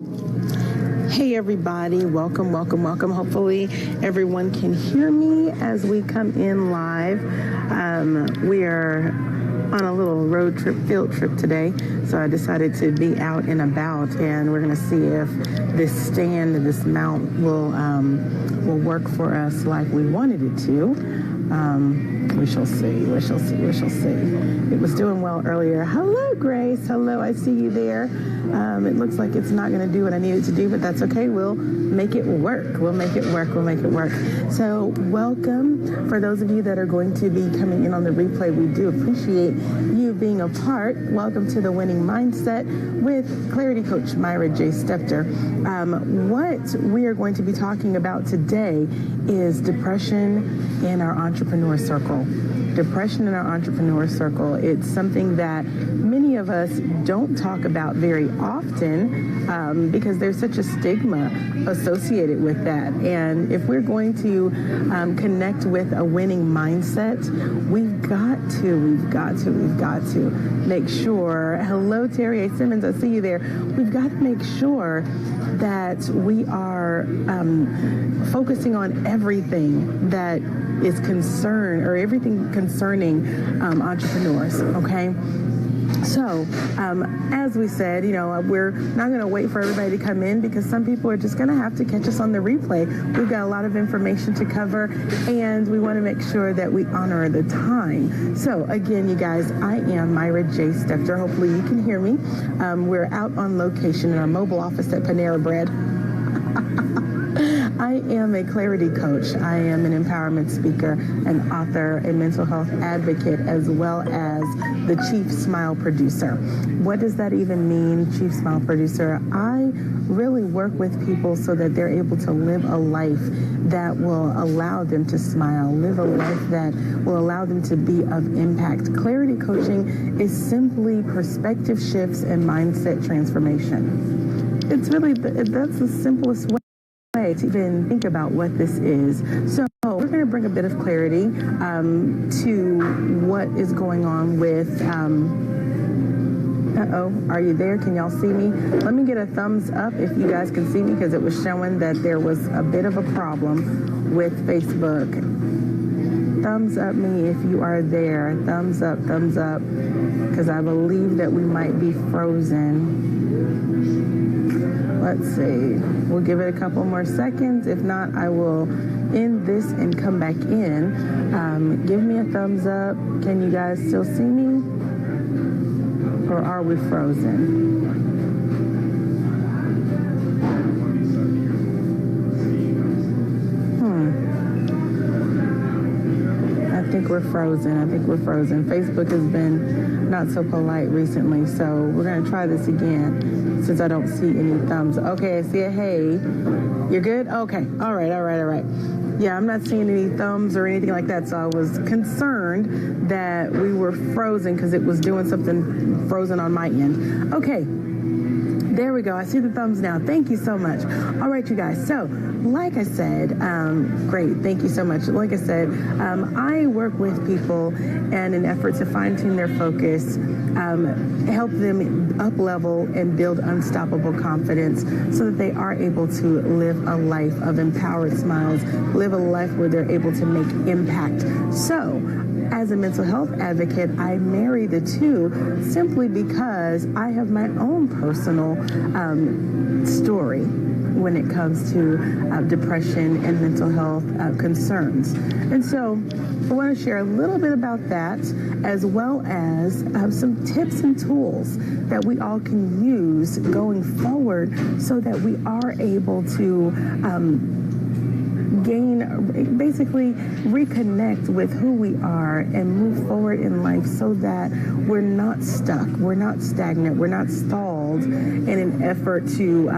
Hey everybody, welcome. Hopefully everyone can hear me as we come in live. We are on a little field trip today, so I decided to be out and about, and we're gonna see if this mount will work for us like we wanted it to. We shall see. It was doing well earlier. Hello, Grace. Hello, I see you there. It looks like it's not going to do what I need it to do, but that's okay. We'll make it work. So welcome. For those of you that are going to be coming in on the replay, we do appreciate you being a part. Welcome to the Winning Mindset with Clarity Coach Myra J. Stepter. What we are going to be talking about today is depression in our entrepreneur circle. Depression in our entrepreneur circle. It's something that many of us don't talk about very often because there's such a stigma associated with that. And if we're going to connect with a winning mindset, we've got to make sure, hello Terry A. Simmons, I see you there. We've got to make sure that we are focusing on everything that is concerned, or everything concerning entrepreneurs, okay? So, as we said, we're not going to wait for everybody to come in because some people are just going to have to catch us on the replay. We've got a lot of information to cover, and we want to make sure that we honor the time. So, again, you guys, I am Myra J. Stepter. Hopefully you can hear me. We're out on location in our mobile office at Panera Bread. I am a clarity coach. I am an empowerment speaker, an author, a mental health advocate, as well as the Chief Smile Producer. What does that even mean, Chief Smile Producer? I really work with people so that they're able to live a life that will allow them to smile, live a life that will allow them to be of impact. Clarity coaching is simply perspective shifts and mindset transformation. It's really, that's the simplest way to even think about what this is. So we're going to bring a bit of clarity to what is going on with are you there? Can y'all see me? Let me get a thumbs up if you guys can see me, because it was showing that there was a bit of a problem with Facebook. Thumbs up me if you are there. Thumbs up, because I believe that we might be frozen. Let's see. We'll give it a couple more seconds. If not, I will end this and come back in. Give me a thumbs up. Can you guys still see me? Or are we frozen? I think we're frozen. Facebook has been not so polite recently, so we're going to try this again since I don't see any thumbs. Okay, I see a hey. You're good? Okay. All right. Yeah, I'm not seeing any thumbs or anything like that, so I was concerned that we were frozen because it was doing something frozen on my end. Okay. There we go. I see the thumbs now. Thank you so much. All right, you guys. So, like I said, great. Thank you so much. Like I said, I work with people in an effort to fine-tune their focus, help them up-level and build unstoppable confidence so that they are able to live a life of empowered smiles, live a life where they're able to make impact. So, as a mental health advocate, I marry the two simply because I have my own personal story when it comes to depression and mental health concerns. And so I want to share a little bit about that, as well as some tips and tools that we all can use going forward so that we are able to basically reconnect with who we are and move forward in life so that we're not stuck, we're not stagnant, we're not stalled in an effort to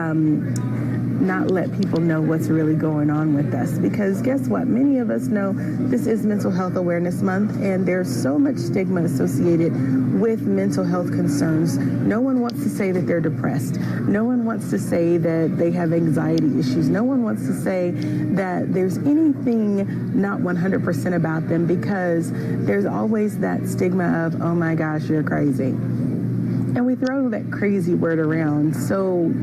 not let people know what's really going on with us. Because guess what? Many of us know this is Mental Health Awareness Month, and there's so much stigma associated with mental health concerns. No one wants to say that they're depressed. No one wants to say that they have anxiety issues. No one wants to say that there's anything not 100% about them, because there's always that stigma of, oh my gosh, you're crazy. And we throw that crazy word around so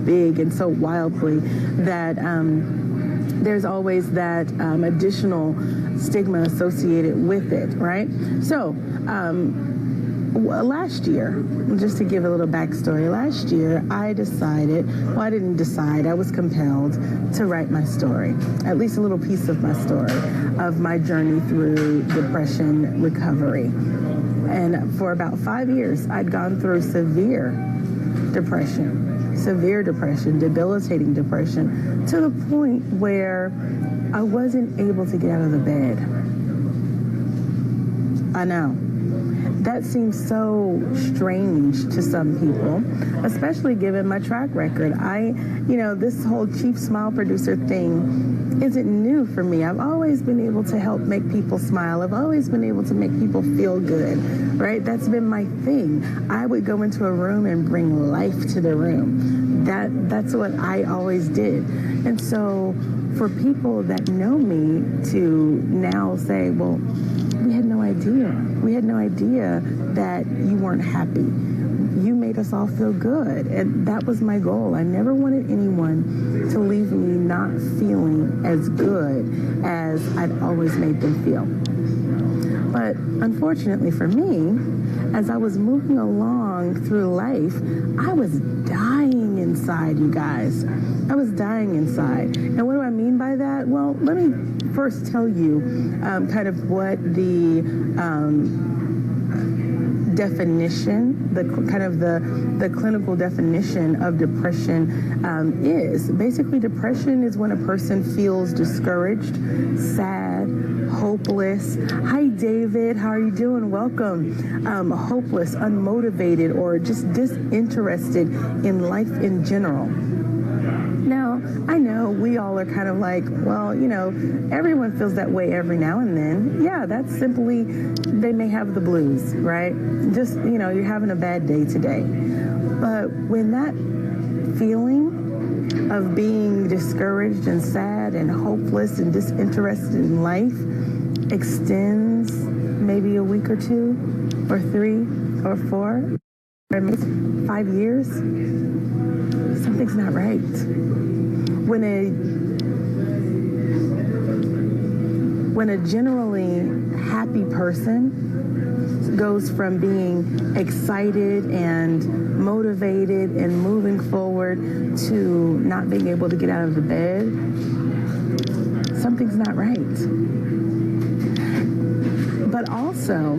big and so wildly that there's always that additional stigma associated with it, right? So last year, just to give a little backstory, last year I decided, well, I didn't decide, I was compelled to write my story, at least a little piece of my story, of my journey through depression recovery. And for about 5 years, I'd gone through severe depression, debilitating depression, to the point where I wasn't able to get out of the bed. I know. That seems so strange to some people, especially given my track record. This whole Chief Smile Producer thing isn't new for me. I've always been able to help make people smile. I've always been able to make people feel good, right? That's been my thing. I would go into a room and bring life to the room. That's what I always did. And so for people that know me to now say, well, we had no idea. We had no idea that you weren't happy. You made us all feel good. And that was my goal. I never wanted anyone to leave me not feeling as good as I'd always made them feel. But unfortunately for me, as I was moving along through life, I was dying inside, you guys. I was dying inside. And what do I mean by that? Well, let me first tell you kind of what the definition, the clinical definition of depression is. Basically, depression is when a person feels discouraged, sad, hopeless. Hi, David. How are you doing? Welcome. Hopeless, unmotivated, or just disinterested in life in general. Now, I know we all are kind of like, well, everyone feels that way every now and then. Yeah, that's simply, they may have the blues, right? Just, you're having a bad day today. But when that feeling of being discouraged and sad and hopeless and disinterested in life extends maybe a week or 2 or 3 or 4 or maybe 5 years, something's not right. When a generally happy person goes from being excited and motivated and moving forward to not being able to get out of the bed, something's not right. But also,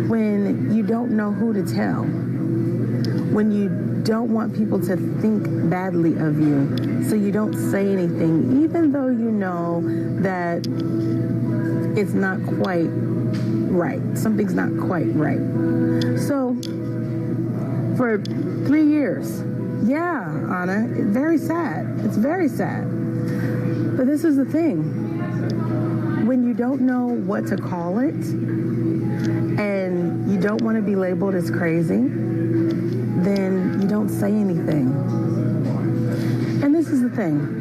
when you don't know who to tell, when you don't want people to think badly of you, so you don't say anything, even though you know that it's not quite right. Something's not quite right. So for 3 years, yeah, Anna, very sad. It's very sad. But this is the thing. When you don't know what to call it and you don't want to be labeled as crazy, then you don't say anything. And this is the thing.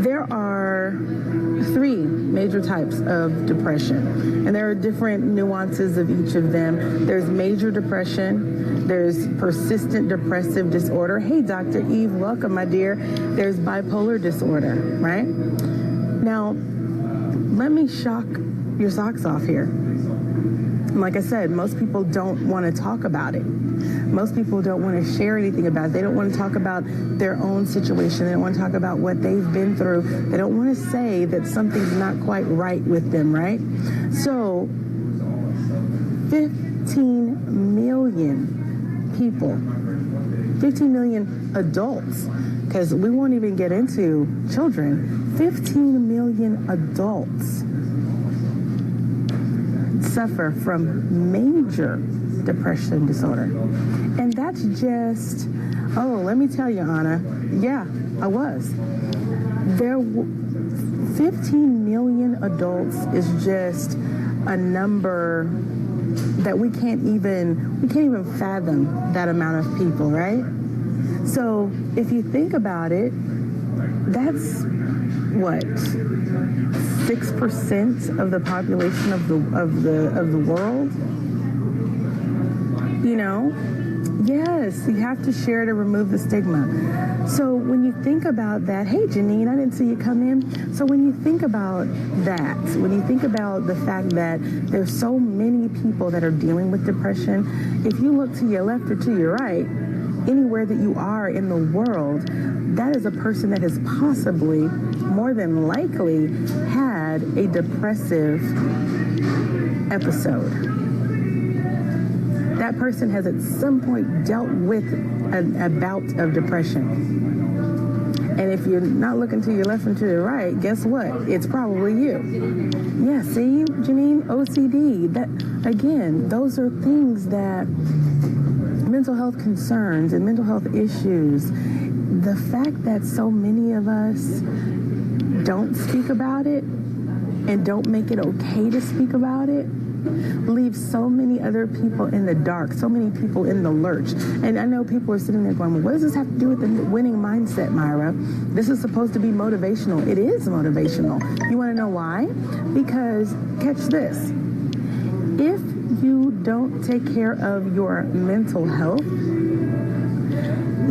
There are 3 major types of depression, and there are different nuances of each of them. There's major depression, there's persistent depressive disorder. Hey, Dr. Eve, welcome, my dear. There's bipolar disorder, right? Now, let me shock your socks off here. Like I said, most people don't want to talk about it. Most people don't want to share anything about it. They don't want to talk about their own situation. They don't want to talk about what they've been through. They don't want to say that something's not quite right with them, right? So 15 million people, 15 million adults, because we won't even get into children, 15 million adults suffer from major depression disorder. And that's just, let me tell you, Anna, yeah, I was. 15 million adults is just a number that we can't even fathom that amount of people, right? So if you think about it, that's what, 6% of the population of the world, Yes, you have to share to remove the stigma. So when you think about that, hey Janine, I didn't see you come in. So when you think about that, when you think about the fact that there's so many people that are dealing with depression, if you look to your left or to your right, anywhere that you are in the world, that is a person that has possibly, more than likely, had a depressive episode. That person has at some point dealt with a bout of depression. And if you're not looking to your left and to your right, guess what? It's probably you. Yeah, see, Janine, OCD. That, again, those are things that mental health concerns and mental health issues. The fact that so many of us don't speak about it and don't make it okay to speak about it leaves so many other people in the dark, so many people in the lurch. And I know people are sitting there going, well, what does this have to do with the winning mindset, Myra? This is supposed to be motivational. It is motivational. You want to know why? Because, catch this, if you don't take care of your mental health,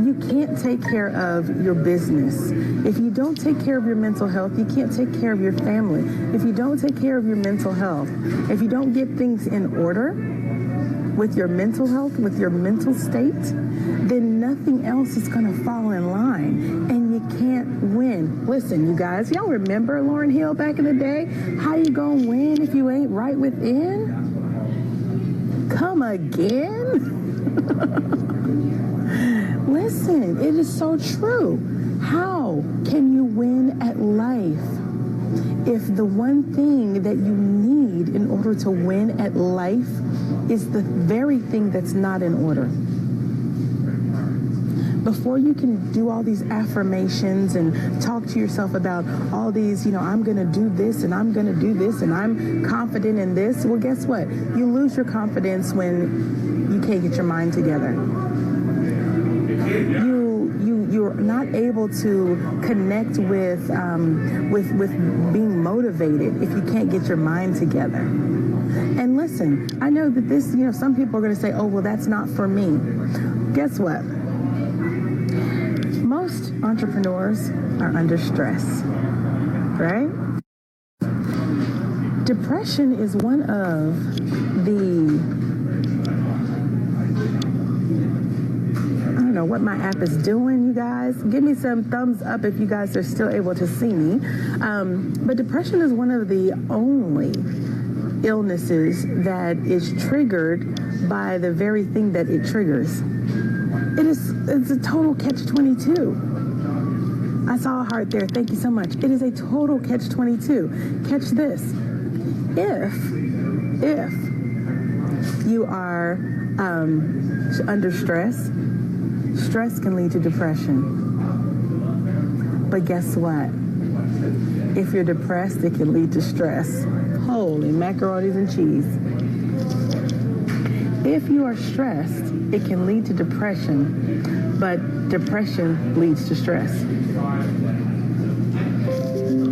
you can't take care of your business. If you don't take care of your mental health, you can't take care of your family. If you don't take care of your mental health, if you don't get things in order with your mental health, with your mental state, then nothing else is going to fall in line and you can't win. Listen, you guys, y'all remember Lauryn Hill back in the day? How you gonna win if you ain't right within? Come again? Listen, it is so true. How can you win at life if the one thing that you need in order to win at life is the very thing that's not in order? Before you can do all these affirmations and talk to yourself about all these, I'm going to do this and I'm going to do this and I'm confident in this, well, guess what? You lose your confidence when you can't get your mind together. You're not able to connect with being motivated if you can't get your mind together. And listen, I know that this, some people are going to say, oh, well, that's not for me. Guess what? Most entrepreneurs are under stress, right? Depression is one of the, I don't know what my app is doing, you guys. Give me some thumbs up if you guys are still able to see me. But depression is one of the only illnesses that is triggered by the very thing that it triggers. It's a total catch-22. I saw a heart there. Thank you so much. It is a total catch-22. Catch this. If you are under stress, stress can lead to depression. But guess what? If you're depressed, it can lead to stress. Holy macaronis and cheese. If you are stressed, it can lead to depression, but depression leads to stress.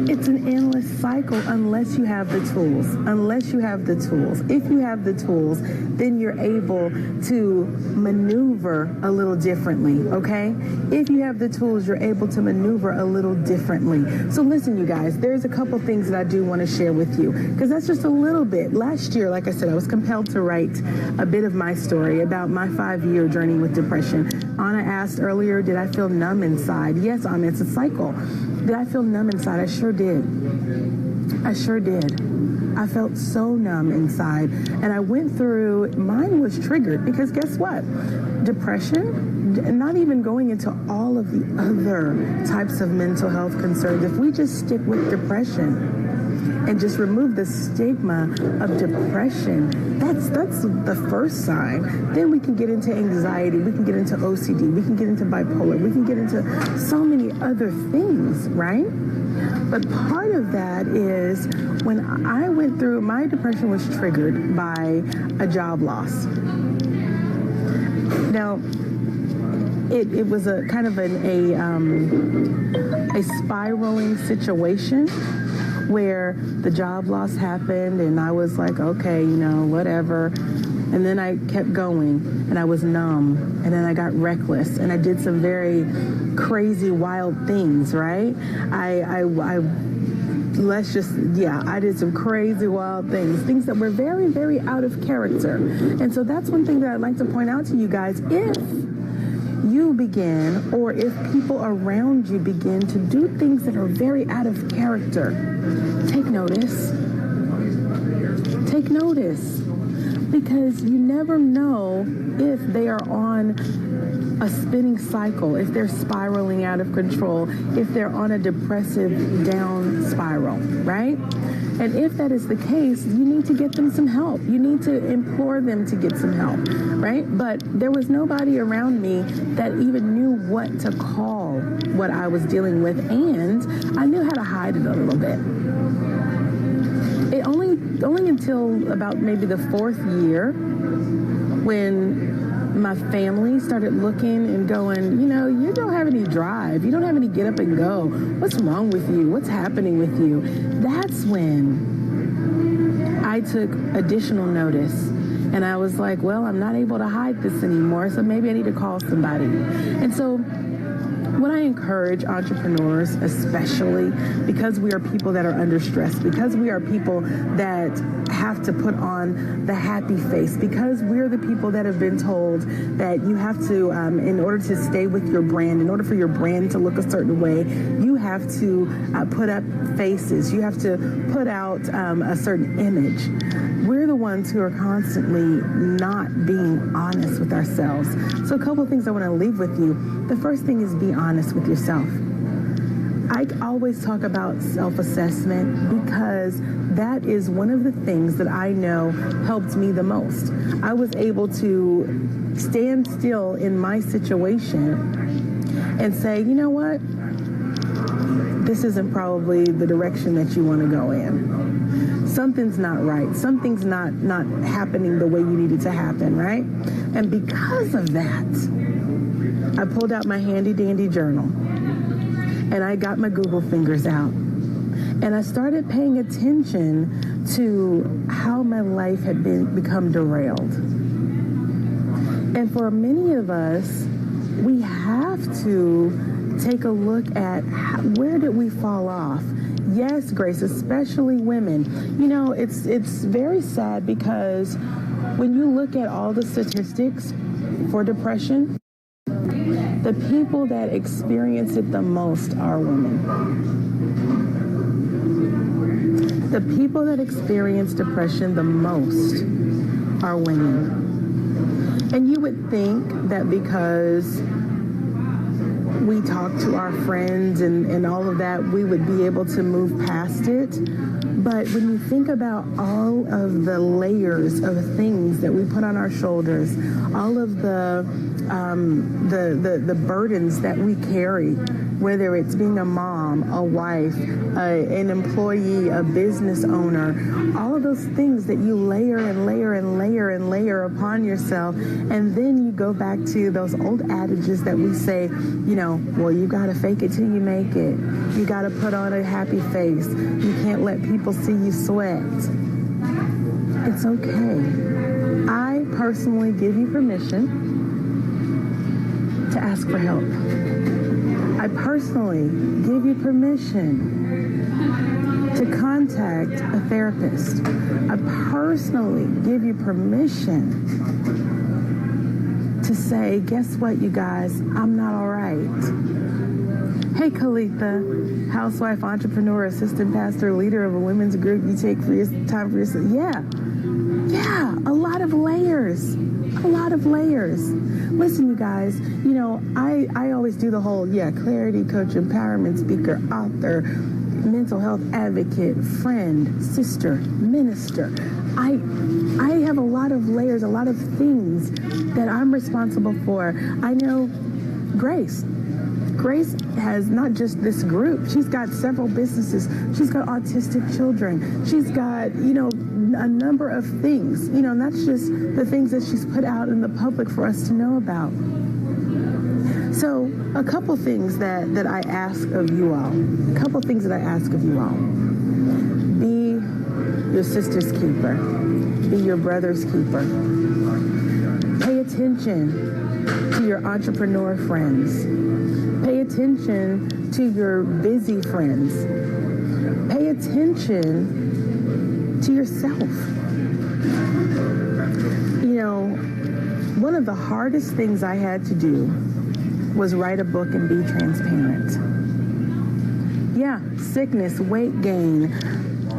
It's an endless cycle unless you have the tools. Unless you have the tools. If you have the tools, then you're able to maneuver a little differently, okay? If you have the tools, you're able to maneuver a little differently. So listen, you guys, there's a couple things that I do want to share with you, because that's just a little bit. Last year, like I said, I was compelled to write a bit of my story about my 5-year journey with depression. Anna asked earlier, did I feel numb inside? Yes, Anna, it's a cycle. Did I feel numb inside? I sure did. I sure did. I felt so numb inside. And I went through, mine was triggered because guess what? Depression, not even going into all of the other types of mental health concerns. If we just stick with depression and just remove the stigma of depression, that's the first sign. Then we can get into anxiety, we can get into OCD, we can get into bipolar, we can get into so many other things, right? But part of that is when I went through, my depression was triggered by a job loss. Now, it was a kind of a spiraling situation where the job loss happened and I was like, okay, whatever. And then I kept going, and I was numb, and then I got reckless, and I did some very crazy, wild things, right? I did some crazy, wild things that were very, very out of character. And so that's one thing that I'd like to point out to you guys. If you begin, or if people around you begin to do things that are very out of character, take notice. Take notice. Because you never know if they are on a spinning cycle, if they're spiraling out of control, if they're on a depressive down spiral, right? And if that is the case, you need to get them some help. You need to implore them to get some help, right? But there was nobody around me that even knew what to call what I was dealing with, and I knew how to hide it a little bit. It only until about maybe the 4th year, when my family started looking and going, you don't have any drive. You don't have any get up and go. What's wrong with you? What's happening with you? That's when I took additional notice. And I was like, well, I'm not able to hide this anymore, so maybe I need to call somebody. And so what I encourage entrepreneurs, especially because we are people that are under stress, because we are people that have to put on the happy face, because we're the people that have been told that you have to, in order to stay with your brand, in order for your brand to look a certain way, you have to put up faces, you have to put out a certain image. We're the ones who are constantly not being honest with ourselves. So a couple of things I want to leave with you. The first thing is be honest with yourself. I always talk about self-assessment because that is one of the things that I know helped me the most. I was able to stand still in my situation and say, you know what? This isn't probably the direction that you want to go in. Something's not right. Something's not happening the way you need it to happen, right? And because of that, I pulled out my handy dandy journal and I got my Google fingers out and I started paying attention to how my life had become derailed. And for many of us, we have to take a look at where did we fall off? Yes, Grace, especially women. It's very sad because when you look at all the statistics for depression, the people that experience it the most are women. The people that experience depression the most are women. And you would think that because we talk to our friends and all of that, we would be able to move past it. But when you think about all of the layers of things that we put on our shoulders, all of the burdens that we carry, whether it's being a mom, a wife, an employee, a business owner, all of those things that you layer and layer and layer and layer upon yourself, and then you go back to those old adages that we say, well, you got to fake it till you make it. You got to put on a happy face. You can't let people see you sweat. It's okay. I personally give you permission to ask for help. I personally give you permission to contact a therapist. I personally give you permission to say, guess what, you guys? I'm not all right. Hey, Kalitha, housewife, entrepreneur, assistant pastor, leader of a women's group. You take for your time for yourself. Yeah, a lot of layers. A lot of layers. Listen, you guys, I always do the whole, clarity coach, empowerment speaker, author, mental health advocate, friend, sister, minister. I have a lot of layers, a lot of things that I'm responsible for. I know Grace has not just this group. She's got several businesses. She's got autistic children. She's got, a number of things, and that's just the things that she's put out in the public for us to know about. So a couple things that I ask of you all. Be your sister's keeper. Be your brother's keeper. attention to your entrepreneur friends. Pay attention to your busy friends. Pay attention to yourself. You know, one of the hardest things I had to do was write a book and be transparent. Yeah, sickness, weight gain,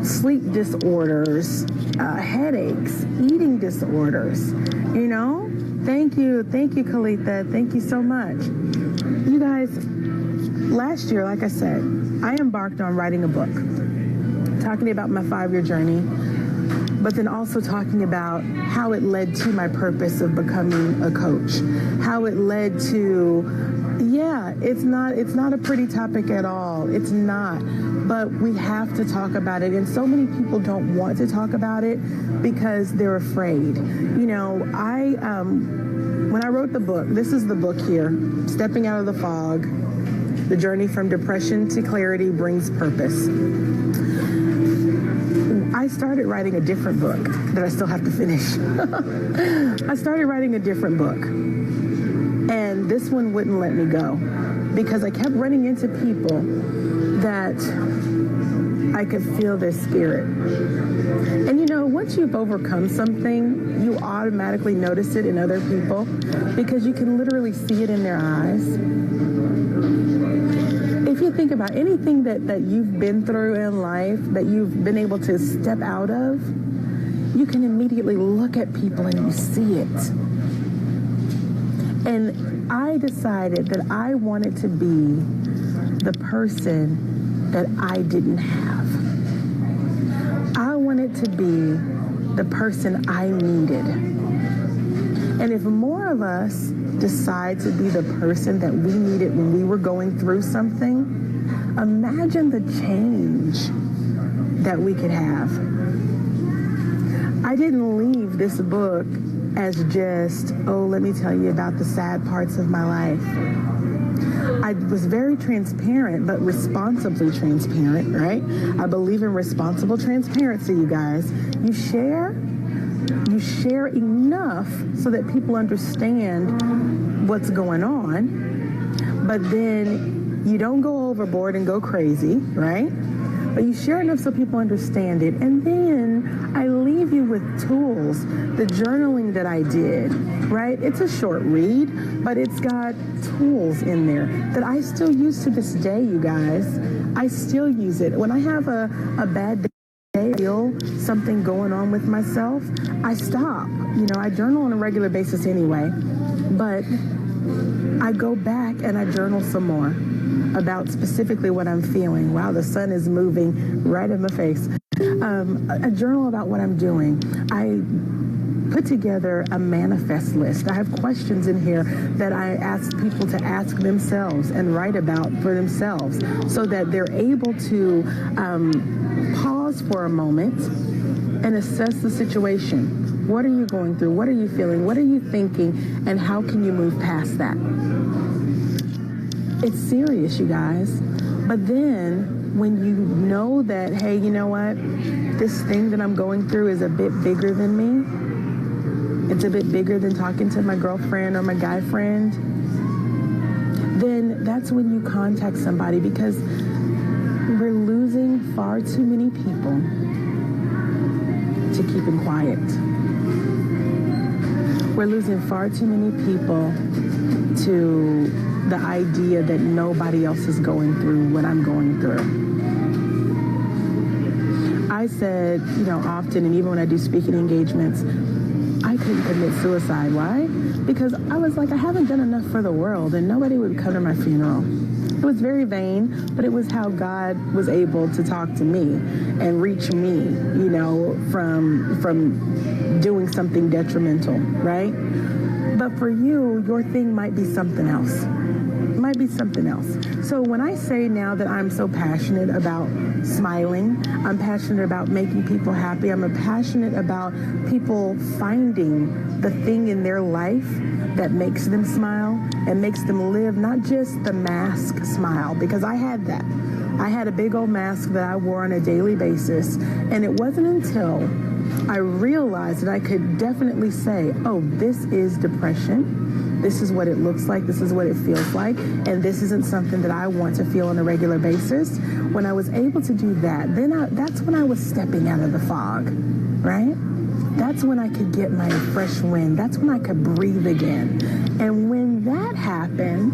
sleep disorders, headaches, eating disorders, you know? Thank you, Kalitha. Thank you so much. You guys, last year, like I said, I embarked on writing a book, talking about my 5-year journey, but then also talking about how it led to my purpose of becoming a coach, how it led to, yeah, it's not a pretty topic at all. It's not. But we have to talk about it. And so many people don't want to talk about it because they're afraid. You know, when I wrote the book, this is the book here, Stepping Out of the Fog, The Journey from Depression to Clarity Brings Purpose. I started writing a different book that I still have to finish. I started writing a different book. And this one wouldn't let me go because I kept running into people that I could feel their spirit. And you know, once you've overcome something, you automatically notice it in other people because you can literally see it in their eyes. If you think about anything that you've been through in life, that you've been able to step out of, you can immediately look at people and you see it. And I decided that I wanted to be the person that I didn't have. I wanted to be the person I needed. And if more of us decide to be the person that we needed when we were going through something, imagine the change that we could have. I didn't leave this book as just, oh, let me tell you about the sad parts of my life. I was very transparent, but responsibly transparent, right? I believe in responsible transparency, you guys. You share enough so that people understand what's going on, but then you don't go overboard and go crazy, right? But you share enough so people understand it. And then I leave you with tools, the journaling that I did, right? It's a short read, but it's got tools in there that I still use to this day, you guys. I still use it. When I have a bad day, I feel something going on with myself, I stop. You know, I journal on a regular basis anyway, but I go back and I journal some more about specifically what I'm feeling. Wow, the sun is moving right in my face. A journal about what I'm doing. I put together a manifest list. I have questions in here that I ask people to ask themselves and write about for themselves so that they're able to pause for a moment and assess the situation. What are you going through? What are you feeling? What are you thinking? And how can you move past that? It's serious, you guys. But then when you know that, hey, you know what? This thing that I'm going through is a bit bigger than me. It's a bit bigger than talking to my girlfriend or my guy friend. Then that's when you contact somebody because we're losing far too many people to keeping quiet. We're losing far too many people to the idea that nobody else is going through what I'm going through. I said, you know, often, and even when I do speaking engagements, I couldn't commit suicide. Why? Because I was like, I haven't done enough for the world, and nobody would come to my funeral. It was very vain, but it was how God was able to talk to me and reach me, you know, from doing something detrimental, right? But for you, your thing might be something else. Might be something else. So when I say now that I'm so passionate about smiling, I'm passionate about making people happy, I'm passionate about people finding the thing in their life that makes them smile and makes them live not just the mask smile, because I had that. I had a big old mask that I wore on a daily basis, and it wasn't until I realized that I could definitely say, oh, this is depression. This is what it looks like. This is what it feels like. And this isn't something that I want to feel on a regular basis. When I was able to do that, that's when I was stepping out of the fog, right? That's when I could get my fresh wind. That's when I could breathe again. And when that happened,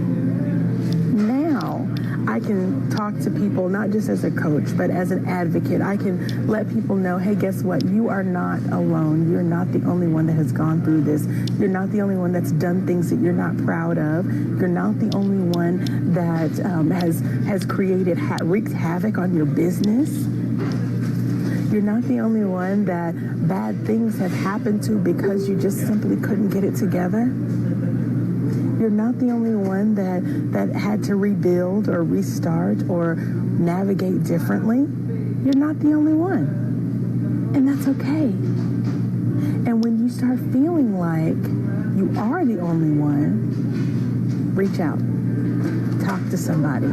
now I can talk to people, not just as a coach, but as an advocate. I can let people know, hey, guess what? You are not alone. You're not the only one that has gone through this. You're not the only one that's done things that you're not proud of. You're not the only one that has created, wreaked havoc on your business. You're not the only one that bad things have happened to because you just simply couldn't get it together. You're not the only one that had to rebuild or restart or navigate differently. You're not the only one. And that's okay. And when you start feeling like you are the only one, reach out. Talk to somebody.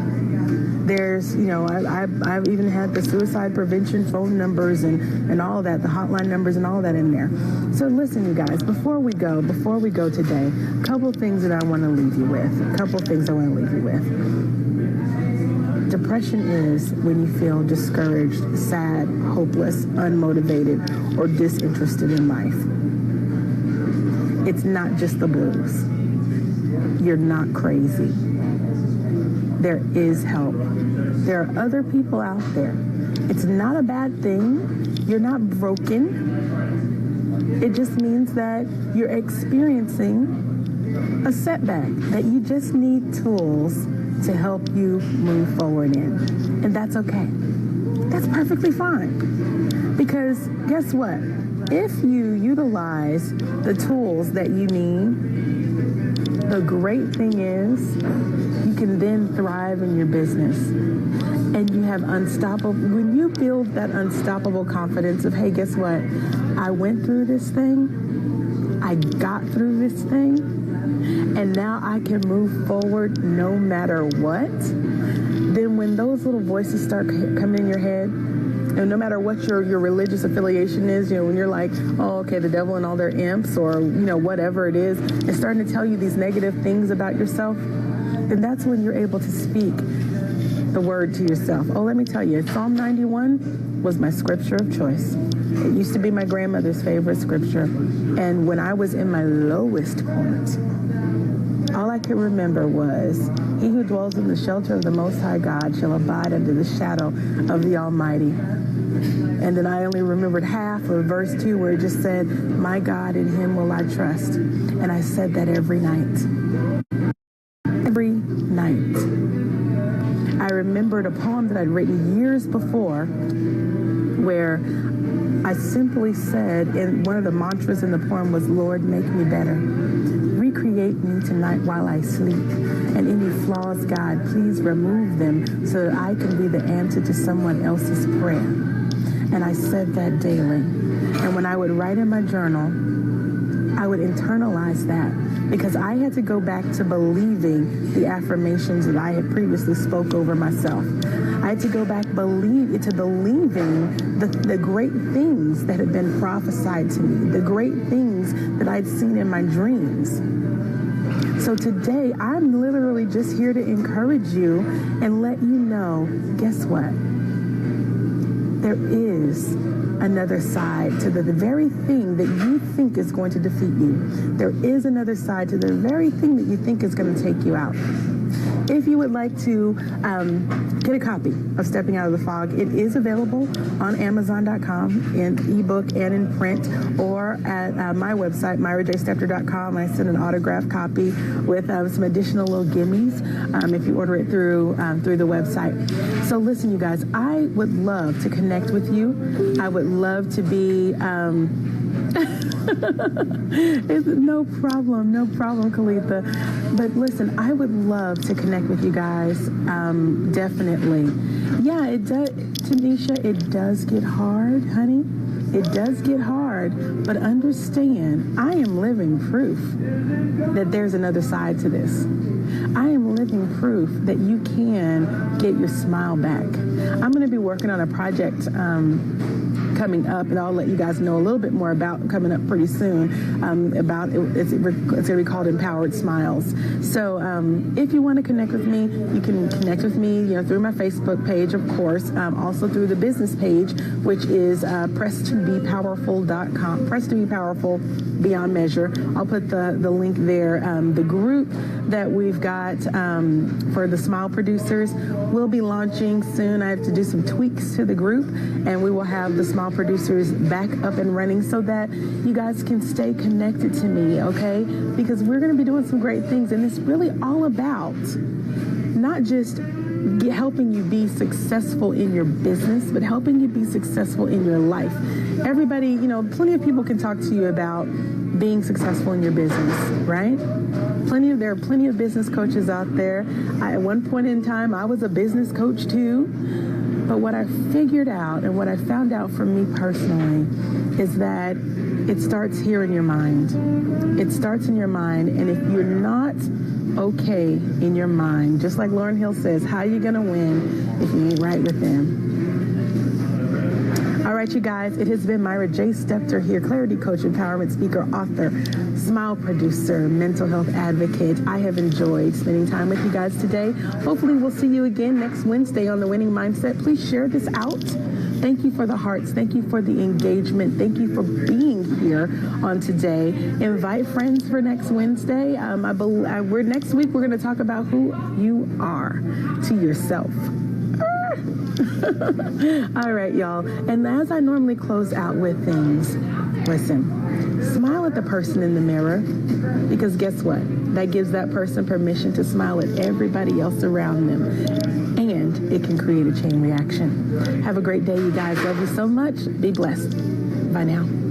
There's, I've even had the suicide prevention phone numbers and all of that, the hotline numbers and all of that in there. So listen, you guys, before we go today, a couple things that I want to leave you with. Depression is when you feel discouraged, sad, hopeless, unmotivated, or disinterested in life. It's not just the blues. You're not crazy. There is help. There are other people out there. It's not a bad thing. You're not broken. It just means that you're experiencing a setback, that you just need tools to help you move forward in. And that's okay. That's perfectly fine. Because guess what? If you utilize the tools that you need, the great thing is you can then thrive in your business. And you have when you build that unstoppable confidence of, hey, guess what? I went through this thing. I got through this thing. And now I can move forward no matter what. Then when those little voices start coming in your head, and no matter what your religious affiliation is, when you're like, oh, okay, the devil and all their imps or, whatever it is starting to tell you these negative things about yourself, then that's when you're able to speak the word to yourself. Oh, let me tell you, Psalm 91 was my scripture of choice. It used to be my grandmother's favorite scripture. And when I was in my lowest point, all I could remember was, he who dwells in the shelter of the Most High God shall abide under the shadow of the Almighty. And then I only remembered half of verse 2 where it just said, my God, in him will I trust. And I said that every night. Every night. I remembered a poem that I'd written years before where I simply said, and one of the mantras in the poem was, Lord, make me better. Recreate me tonight while I sleep. And any flaws, God, please remove them so that I can be the answer to someone else's prayer. And I said that daily. And when I would write in my journal, I would internalize that because I had to go back to believing the affirmations that I had previously spoke over myself. I had to go back to believing the great things that had been prophesied to me, the great things that I'd seen in my dreams. So today, I'm literally just here to encourage you and let you know, guess what? There is another side to the very thing that you think is going to defeat you. There is another side to the very thing that you think is going to take you out. If you would like to get a copy of Stepping Out of the Fog, it is available on Amazon.com in ebook and in print, or at my website, MyraJStepter.com. I send an autographed copy with some additional little gimmies if you order it through the website. So listen, you guys, I would love to connect with you. I would love to be... no problem, Kalitha. But listen, I would love to connect with you guys, definitely. Yeah, it does, Tanisha, it does get hard, honey. It does get hard, but understand, I am living proof that there's another side to this. I am living proof that you can get your smile back. I'm going to be working on a project coming up, and I'll let you guys know a little bit more about coming up pretty soon. It's going to be called Empowered Smiles. So if you want to connect with me, you can connect with me, through my Facebook page, of course, also through the business page, which is press2bepowerful.com. Press to be powerful beyond measure. I'll put the link there. The group that we've got for the Smile Producers will be launching soon. I have to do some tweaks to the group, and we will have the Smile Producers back up and running so that you guys can stay connected to me, okay? Because we're going to be doing some great things, and it's really all about not just helping you be successful in your business, but helping you be successful in your life. Everybody, plenty of people can talk to you about being successful in your business, right? There are plenty of business coaches out there. At one point in time, I was a business coach too. But what I figured out and what I found out for me personally is that it starts here in your mind. It starts in your mind, and if you're not okay in your mind, just like Lauryn Hill says, how are you going to win if you ain't right with them? All right, you guys, it has been Myra J. Stepter here, Clarity Coach, Empowerment Speaker, author, Smile Producer, mental health advocate. I have enjoyed spending time with you guys today. Hopefully we'll see you again next Wednesday on The Winning Mindset. Please share this out. Thank you for the hearts. Thank you for the engagement. Thank you for being here on today. Invite friends for next Wednesday. Next week, we're going to talk about who you are to yourself. All right, y'all. And as I normally close out with things, listen, smile at the person in the mirror, because guess what? That gives that person permission to smile at everybody else around them. And it can create a chain reaction. Have a great day, you guys. Love you so much. Be blessed. Bye now.